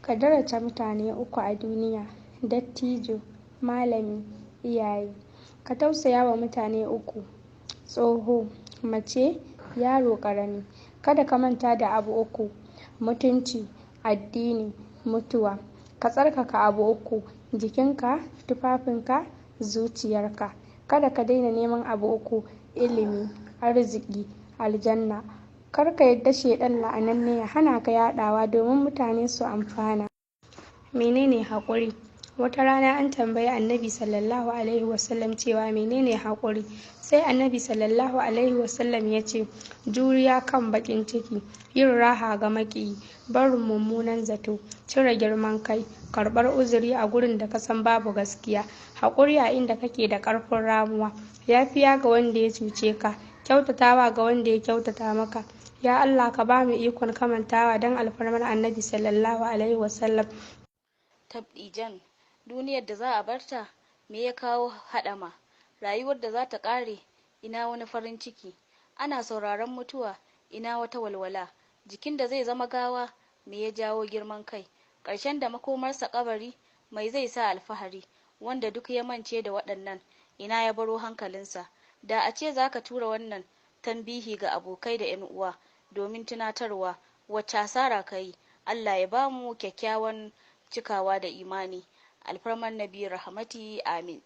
Ka daraja mutane uku a duniya: dattijo, malami, iyaye. Ka tausaya wa mutane uku: tsoho, mace, yaro ƙarami. Kada ka manta da abu uku: mutunci, addini, mutuwa. Ka tsarkaka abu uku: jikinka, tufafinka, zuciyarka. Kada ka daina neman abu uku: ilimi, arziki, aljanna. Kar ka yadda shaiɗan la'ananne ya hana ka yaɗawa domin mutane su amfana. Menene haƙuri? Wata rana an tambayi Annabi sallallahu alaihi wasallam cewa menene haƙuri? Sai Annabi sallallahu alaihi wasallam ya ce, juriya kan baƙin ciki, yin raha ga maƙiyi, barin mummunan zato, cire girman kai, karɓar uzuri a gurin da ka san babu gaskiya, haƙuri a inda kake da ƙarfin ramuwa, yafiya ga wanda ya cuce ka, kyautatawa ga wanda ya kyautata maka. Ya Allah, ka ba mu ikon kamantawa don alfarmar Annabi sallallahu alaihi wasallam. Tabɗijan, duniyar da za a barta, me ya kawo haɗama? Rayuwar da za ta ƙare, ina wani farin ciki? Ana sauraron mutuwa, ina wata walwala? Jikin da zai zama gawa, me ya jawo girman kai? Ƙarshen da makomarsa ƙabari, mai zai sa alfahari? Wanda duk ya mance da waɗannan, ina ya baro hankalinsa? Da a ce za ka tura wannan tambihi ga abokai da 'yan uwa domin tunatarwa, wacce asara ka yi? Allah ya ba mu kyakkyawan cikawa da imani. Alfarman Nabi rahmati, amin.